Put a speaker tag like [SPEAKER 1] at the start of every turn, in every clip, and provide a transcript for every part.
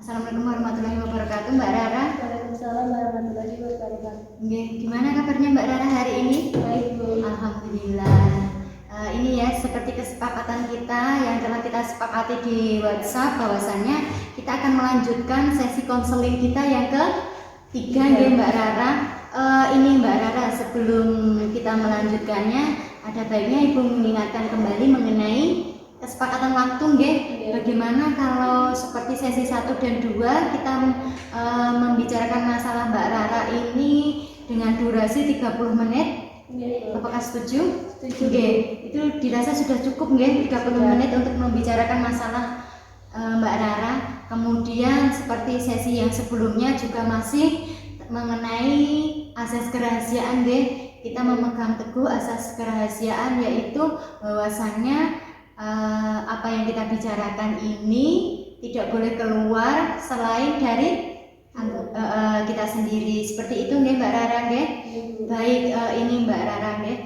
[SPEAKER 1] Assalamualaikum warahmatullahi wabarakatuh, Mbak Rara.
[SPEAKER 2] Waalaikumsalam warahmatullahi wabarakatuh.
[SPEAKER 1] Oke, gimana kabarnya Mbak Rara hari ini?
[SPEAKER 2] Baik, Bu.
[SPEAKER 1] Alhamdulillah. Ini ya seperti kesepakatan kita yang telah kita sepakati di WhatsApp, bahwasannya kita akan melanjutkan sesi konseling kita yang ketiga, ya Mbak Rara. Ini Mbak Rara, sebelum kita melanjutkannya, ada baiknya Ibu mengingatkan kembali mengenai kesepakatan waktu, nggih. Bagaimana kalau seperti sesi 1 dan 2 kita membicarakan masalah Mbak Rara ini dengan durasi 30 menit. Apakah setuju?
[SPEAKER 2] Setuju.
[SPEAKER 1] Nggih, itu dirasa sudah cukup nggih 30 menit untuk membicarakan masalah Mbak Rara. Kemudian seperti sesi yang sebelumnya juga masih mengenai asas kerahasiaan, nggih. Kita memegang teguh asas kerahasiaan, yaitu bahwasannya apa yang kita bicarakan ini tidak boleh keluar selain dari kita sendiri. Seperti itu nggih Mbak Rara nggih. Baik, ini Mbak Rara nggih.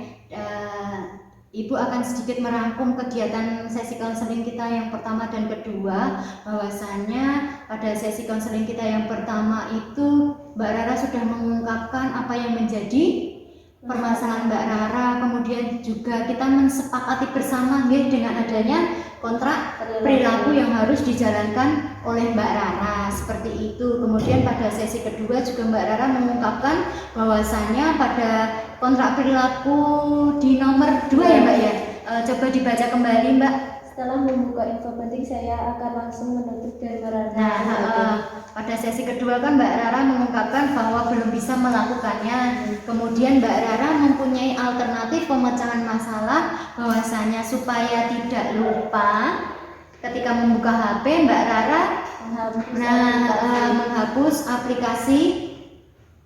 [SPEAKER 1] Ibu akan sedikit merangkum kegiatan sesi konseling kita yang pertama dan kedua. Bahwasannya pada sesi konseling kita yang pertama itu Mbak Rara sudah mengungkapkan apa yang menjadi permasalahan Mbak Rara, kemudian juga kita mensepakati bersama nggih dengan adanya kontrak perilaku yang harus dijalankan oleh Mbak Rara, seperti itu. Kemudian pada sesi kedua juga Mbak Rara mengungkapkan bahwasannya pada kontrak perilaku di nomor 2 ya Mbak ya. Coba dibaca kembali Mbak.
[SPEAKER 2] Setelah membuka info penting, saya akan langsung menutup dan merangkum.
[SPEAKER 1] Pada sesi kedua kan Mbak Rara mengungkapkan bahwa belum bisa melakukannya. Kemudian Mbak Rara mempunyai alternatif pemecahan masalah, bahwasanya supaya tidak lupa ketika membuka HP, Mbak Rara menghapus aplikasi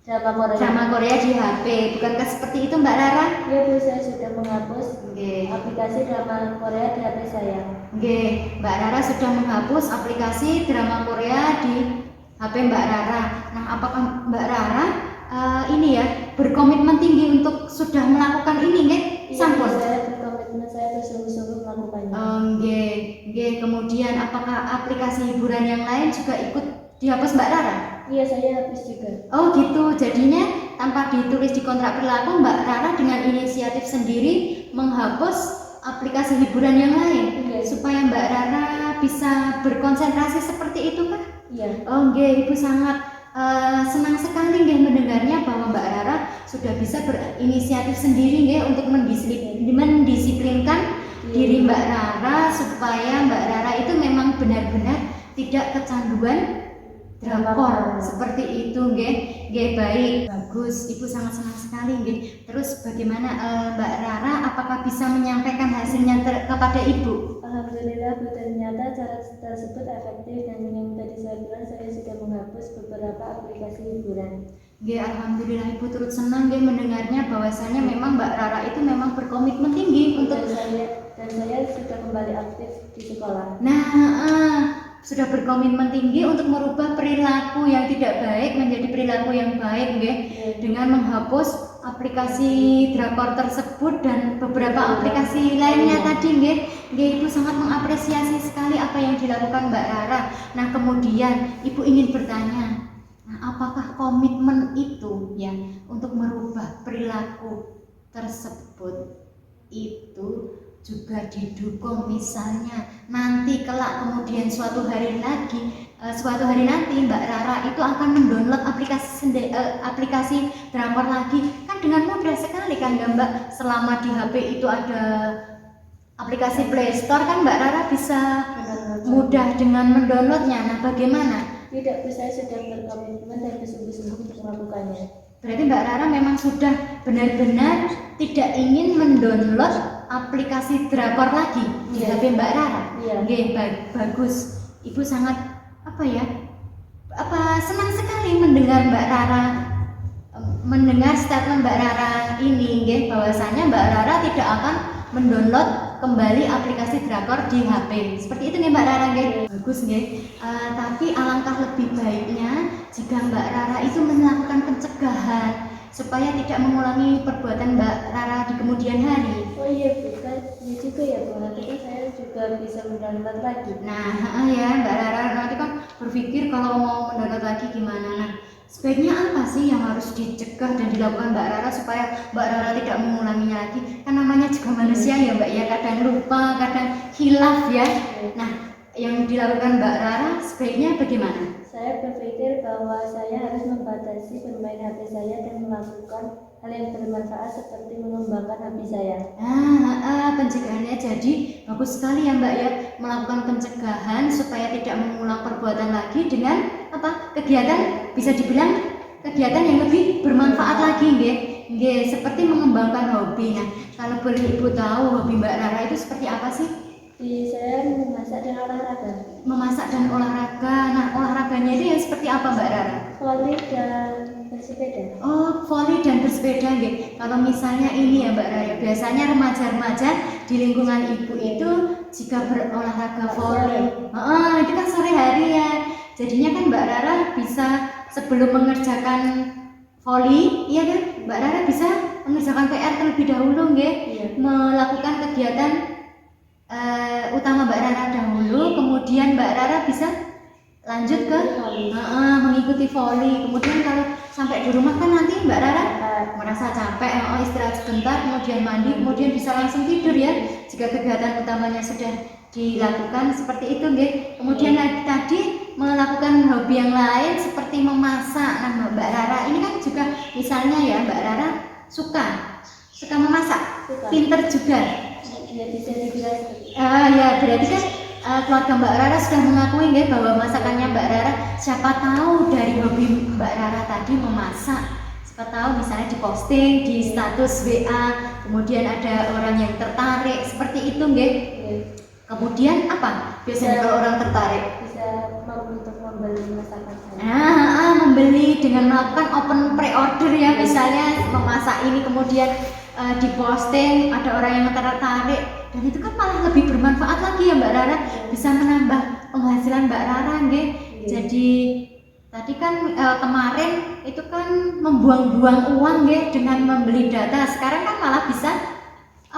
[SPEAKER 1] drama Korea di HP. Bukankah seperti itu Mbak Rara?
[SPEAKER 2] Ya Bu, saya sudah menghapus aplikasi drama Korea di HP saya.
[SPEAKER 1] Mbak Rara sudah menghapus aplikasi drama Korea di HP Mbak Rara. Nah, apakah Mbak Rara ini ya berkomitmen tinggi untuk sudah melakukan ini nggih? Sampun.
[SPEAKER 2] Saya berkomitmen, saya bersungguh-sungguh melakukannya.
[SPEAKER 1] Kemudian apakah aplikasi hiburan yang lain juga ikut dihapus Mbak Rara?
[SPEAKER 2] Iya, saya hapus juga.
[SPEAKER 1] Oh gitu, jadinya tanpa ditulis di kontrak perilaku Mbak Rara dengan inisiatif sendiri menghapus aplikasi hiburan yang lain, supaya Mbak Rara bisa berkonsentrasi seperti itu kan?
[SPEAKER 2] Iya.
[SPEAKER 1] Oh nggih, Ibu sangat senang sekali nggih mendengarnya bahwa Mbak Rara sudah bisa berinisiatif sendiri nggih untuk mendisiplinkan diri Mbak Rara, supaya Mbak Rara itu memang benar-benar tidak kecanduan drakor seperti itu nggih. Baik, bagus. Ibu sangat senang sekali nggih. Terus bagaimana Mbak Rara, apakah bisa menyampaikan hasilnya kepada Ibu?
[SPEAKER 2] Alhamdulillah Bu, ternyata cara tersebut efektif, dan yang tadi saya bilang, saya sudah menghapus beberapa aplikasi hiburan.
[SPEAKER 1] Alhamdulillah Ibu turut senang mendengarnya bahwasanya memang Mbak Rara itu memang berkomitmen tinggi untuk
[SPEAKER 2] dan saya sudah kembali aktif di sekolah.
[SPEAKER 1] Sudah berkomitmen tinggi untuk merubah perilaku yang tidak baik menjadi perilaku yang baik dengan menghapus aplikasi drakor tersebut dan beberapa aplikasi lainnya tadi Ibu sangat mengapresiasi sekali apa yang dilakukan Mbak Rara. Nah, kemudian Ibu ingin bertanya, apakah komitmen itu ya untuk merubah perilaku tersebut itu juga didukung, misalnya nanti kelak kemudian suatu hari nanti Mbak Rara itu akan mendownload aplikasi drakor lagi, kan dengan mudah sekali kan ya Mbak. Selama di HP itu ada aplikasi Play Store kan Mbak Rara bisa mudah dengan mendownloadnya. Nah, bagaimana?
[SPEAKER 2] Tidak, saya sudah berkomitmen dan bersungguh-sungguh untuk melakukannya.
[SPEAKER 1] Berarti Mbak Rara memang sudah benar-benar tidak ingin mendownload aplikasi drakor lagi di HP Mbak Rara. Bagus. Ibu sangat senang sekali mendengar Mbak Rara, mendengar statement Mbak Rara ini bahwasanya Mbak Rara tidak akan mendownload kembali aplikasi drakor di HP. Seperti itu Mbak Rara Bagus tapi alangkah lebih baiknya jika Mbak Rara itu melakukan pencegahan supaya tidak mengulangi perbuatan Mbak Rara di kemudian hari.
[SPEAKER 2] Oh iya Bu, juga ya Bu, nanti kan saya juga juga bisa mendownload lagi.
[SPEAKER 1] Nah, ya Mbak Rara nanti kan berpikir kalau mau mendownload lagi gimana. Nah, sebaiknya apa sih yang harus dicegah dan dilakukan Mbak Rara supaya Mbak Rara tidak mengulanginya lagi? Kan namanya juga manusia ya Mbak ya, kadang lupa, kadang hilaf ya. Nah, yang dilakukan Mbak Rara sebaiknya bagaimana?
[SPEAKER 2] Saya berpikir bahwa saya harus membatasi bermain HP saya dan melakukan hal yang bermanfaat seperti mengembangkan hobi saya.
[SPEAKER 1] Pencegahannya jadi bagus sekali ya Mbak ya, melakukan pencegahan supaya tidak mengulang perbuatan lagi dengan apa? Kegiatan, bisa dibilang kegiatan yang lebih bermanfaat lagi nggih, seperti mengembangkan hobi. Nah, kalau boleh Ibu tahu hobi Mbak Rara itu seperti apa sih?
[SPEAKER 2] Di saya memasak dan olahraga.
[SPEAKER 1] Memasak dan olahraga. Nah, olahraganya itu yang seperti apa Mbak Rara?
[SPEAKER 2] Voli dan bersepeda.
[SPEAKER 1] Oh, voli dan bersepeda nggih. Kalau misalnya ini ya Mbak Rara, biasanya remaja-remaja di lingkungan Ibu itu jika berolahraga voli, itu kan sore hari ya. Jadinya kan Mbak Rara bisa sebelum mengerjakan voli, iya kan? Mbak Rara bisa mengerjakan PR terlebih dahulu nggih.
[SPEAKER 2] Iya.
[SPEAKER 1] Melakukan kegiatan utama Mbak Rara dahulu, kemudian Mbak Rara bisa lanjut ke mengikuti voli. Kemudian kalau sampai di rumah kan nanti Mbak Rara merasa capek, istirahat sebentar, kemudian mandi, kemudian bisa langsung tidur ya jika kegiatan utamanya sudah dilakukan seperti itu nggih. Kemudian tadi melakukan hobi yang lain seperti memasak. Nah, Mbak Rara ini kan juga misalnya ya Mbak Rara suka memasak, pinter juga.
[SPEAKER 2] Ya bisa dibilang.
[SPEAKER 1] Ya berarti kan keluarga Mbak Rara sudah mengakui nggih bahwa masakannya Mbak Rara. Siapa tahu dari hobi Mbak Rara tadi memasak, siapa tahu misalnya diposting di status WA, kemudian ada orang yang tertarik seperti itu nggih. Kemudian apa biasanya kalau orang tertarik?
[SPEAKER 2] Bisa untuk membeli masakan saya.
[SPEAKER 1] Membeli dengan melakukan open pre-order ya, misalnya memasak ini kemudian diposting, ada orang yang tertarik, dan itu kan malah lebih bermanfaat lagi ya Mbak Rara, bisa menambah penghasilan Mbak Rara nggih. Jadi tadi kan kemarin itu kan membuang-buang uang nggih dengan membeli data, sekarang kan malah bisa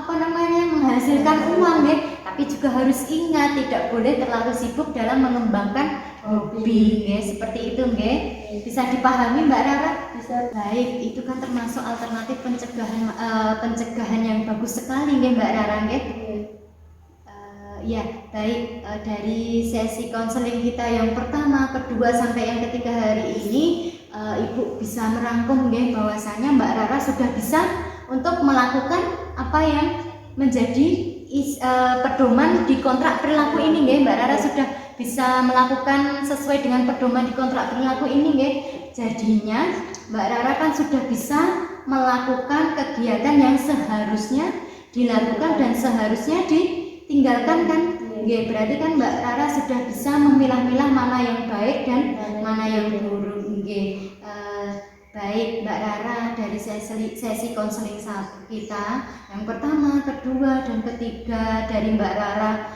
[SPEAKER 1] menghasilkan uang nggih. Tapi juga harus ingat tidak boleh terlalu sibuk dalam mengembangkan hobi nggih, seperti itu nggih. Bisa dipahami Mbak Rara?
[SPEAKER 2] Bisa.
[SPEAKER 1] Baik, itu kan termasuk alternatif pencegahan yang bagus sekali nggih Mbak Rara nggih. Ya, baik, dari sesi konseling kita yang pertama, kedua sampai yang ketiga hari ini, Ibu bisa merangkum nggih bahwasanya Mbak Rara sudah bisa untuk melakukan apa yang menjadi pedoman di kontrak perilaku ini nggih. Mbak Rara sudah bisa melakukan sesuai dengan pedoman di kontrak perilaku ini nggih. Jadinya Mbak Rara kan sudah bisa melakukan kegiatan yang seharusnya dilakukan dan seharusnya ditinggalkan kan nggih. Berarti kan Mbak Rara sudah bisa memilah-milah mana yang baik dan mana yang buruk nggih. Baik Mbak Rara, dari sesi konseling kita yang pertama, kedua, dan ketiga dari Mbak Rara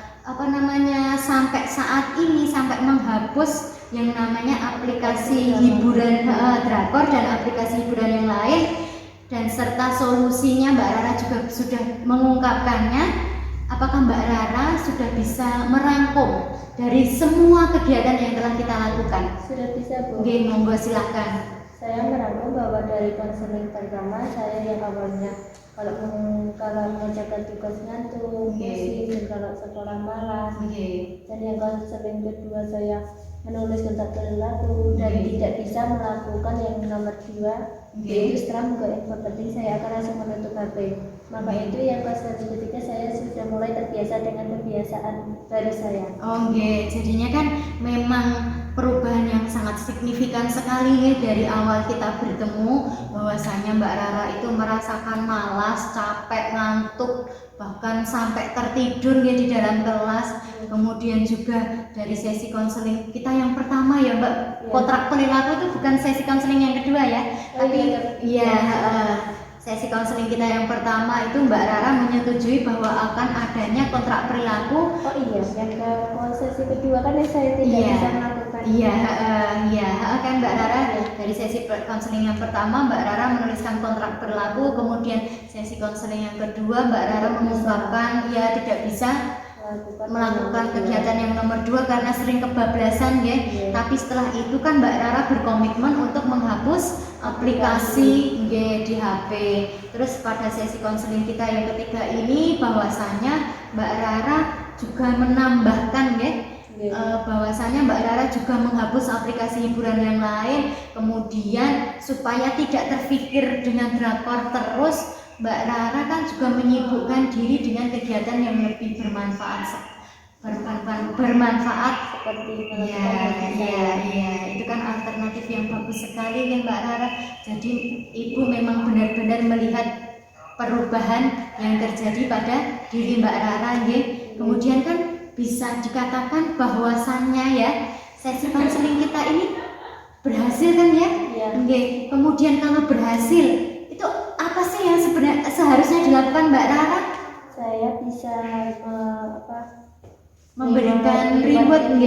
[SPEAKER 1] sampai saat ini, sampai menghapus yang namanya aplikasi hiburan drakor dan aplikasi hiburan yang lain, dan serta solusinya Mbak Rara juga sudah mengungkapkannya. Apakah Mbak Rara sudah bisa merangkum dari semua kegiatan yang telah kita lakukan?
[SPEAKER 2] Sudah bisa Bu.
[SPEAKER 1] Oke, monggo silahkan.
[SPEAKER 2] Saya merangkum bahwa dari konseling pertama saya yang awalnya kalau mengerjakan tugas ngantuk, pusing, dan kalau sekolah malas. Dan yang konseling kedua saya menulis kontak perilaku dan tidak bisa melakukan yang nomor 2, yaitu setelah buka info penting saya akan langsung menutup HP. Maka itu yang konseling ketiga saya sudah mulai terbiasa dengan kebiasaan baru saya.
[SPEAKER 1] Jadinya kan memang perubahan yang sangat signifikan sekali ya dari awal kita bertemu, bahwasanya Mbak Rara itu merasakan malas, capek, ngantuk, bahkan sampai tertidur ya di dalam kelas. Kemudian juga dari sesi konseling kita yang pertama ya Mbak, kontrak perilaku itu bukan sesi konseling yang kedua ya, tapi sesi konseling kita yang pertama itu Mbak Rara menyetujui bahwa akan adanya kontrak perilaku.
[SPEAKER 2] Yang sesi kedua kan saya tidak bisa melakukan.
[SPEAKER 1] Kan Mbak Rara dari sesi konseling yang pertama Mbak Rara menuliskan kontrak perilaku, kemudian sesi konseling yang kedua Mbak Rara mengungkapkan tidak bisa melakukan kegiatan yang nomor 2 karena sering kebablasan ya. Tapi setelah itu kan Mbak Rara berkomitmen untuk menghapus aplikasi di HP. Terus pada sesi konseling kita yang ketiga ini bahwasanya Mbak Rara juga menambahkan bahwasanya Mbak Rara juga menghapus aplikasi hiburan yang lain, kemudian supaya tidak terfikir dengan drakor terus, Mbak Rara kan juga menyibukkan diri dengan kegiatan yang lebih bermanfaat
[SPEAKER 2] seperti
[SPEAKER 1] itu kan alternatif yang bagus sekali ya Mbak Rara. Jadi Ibu memang benar-benar melihat perubahan yang terjadi pada diri Mbak Rara ya. Kemudian kan bisa dikatakan bahwasannya ya sesi konseling kita ini berhasil kan ya? Kemudian kalau berhasil itu apa sih yang seharusnya dilakukan Mbak Rara?
[SPEAKER 2] Saya bisa
[SPEAKER 1] memberikan reward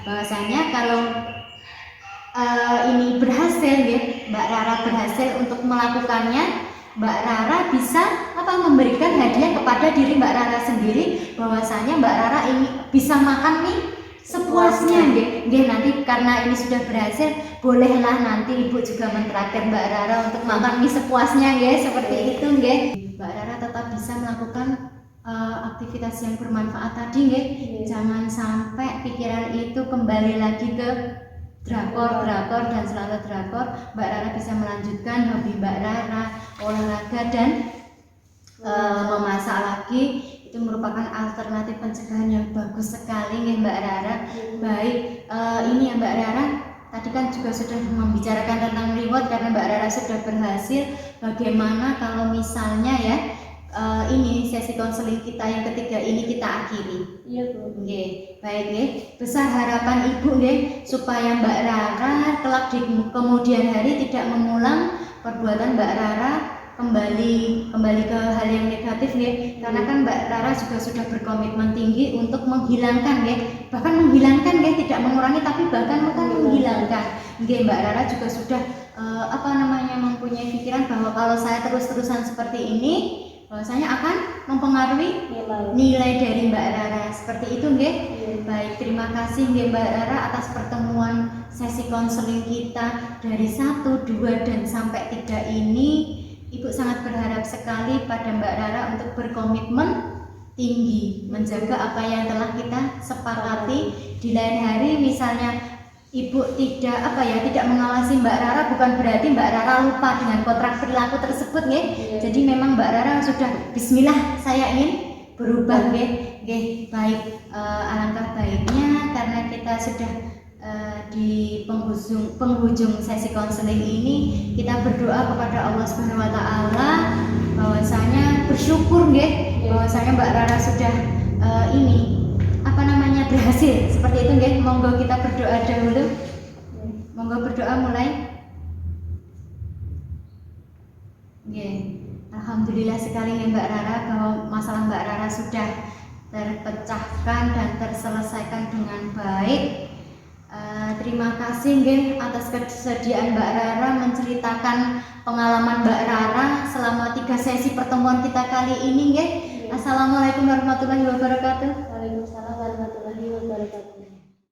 [SPEAKER 1] bahwasanya kalau ini berhasil Mbak Rara berhasil untuk melakukannya, Mbak Rara bisa memberikan hadiah kepada diri Mbak Rara sendiri, bahwasanya Mbak Rara ini bisa makan nih sepuasnya nanti karena ini sudah berhasil, bolehlah nanti Ibu juga mentraktir Mbak Rara untuk makan mie sepuasnya seperti itu Mbak Rara tetap bisa melakukan aktivitas yang bermanfaat tadi jangan sampai pikiran itu kembali lagi ke drakor dan selalu drakor. Mbak Rara bisa melanjutkan hobi Mbak Rara, olahraga dan memasak lagi. Itu merupakan alternatif pencegahan yang bagus sekali Mbak Rara. Baik, ini ya Mbak Rara, tadi kan juga sudah membicarakan tentang reward karena Mbak Rara sudah berhasil. Bagaimana kalau misalnya ini sesi konseling kita yang ketiga ini kita akhiri?
[SPEAKER 2] Iya Bu.
[SPEAKER 1] Baik besar harapan Ibu supaya Mbak Rara kelak di kemudian hari tidak mengulang perbuatan Mbak Rara kembali ke hal yang negatif karena kan Mbak Rara juga sudah berkomitmen tinggi untuk menghilangkan bahkan menghilangkan tidak mengurangi tapi bahkan menghilangkan. Mbak Rara juga sudah mempunyai pikiran bahwa kalau saya terus-terusan seperti ini bahwasanya akan mempengaruhi nilai dari Mbak Rara seperti itu Baik, terima kasih Mbak Rara atas pertemuan sesi konseling kita dari 1, 2 dan sampai 3 ini. Ibu sangat berharap sekali pada Mbak Rara untuk berkomitmen tinggi menjaga apa yang telah kita sepakati. Di lain hari misalnya Ibu tidak mengawasi Mbak Rara, bukan berarti Mbak Rara lupa dengan kontrak perilaku tersebut Jadi memang Mbak Rara sudah bismillah saya ingin berubah Baik, alangkah baiknya karena kita sudah di penghujung sesi konseling ini, kita berdoa kepada Allah Subhanahu wa taala bahwasanya bersyukur bahwasanya Mbak Rara sudah berhasil seperti itu Monggo kita berdoa dahulu. Monggo berdoa mulai. Alhamdulillah sekali Mbak Rara bahwa masalah Mbak Rara sudah terpecahkan dan terselesaikan dengan baik. Terima kasih atas kesediaan Mbak Rara menceritakan pengalaman Mbak Rara selama 3 sesi pertemuan kita kali ini Assalamualaikum warahmatullahi wabarakatuh.
[SPEAKER 2] Waalaikumsalam warahmatullahi wabarakatuh.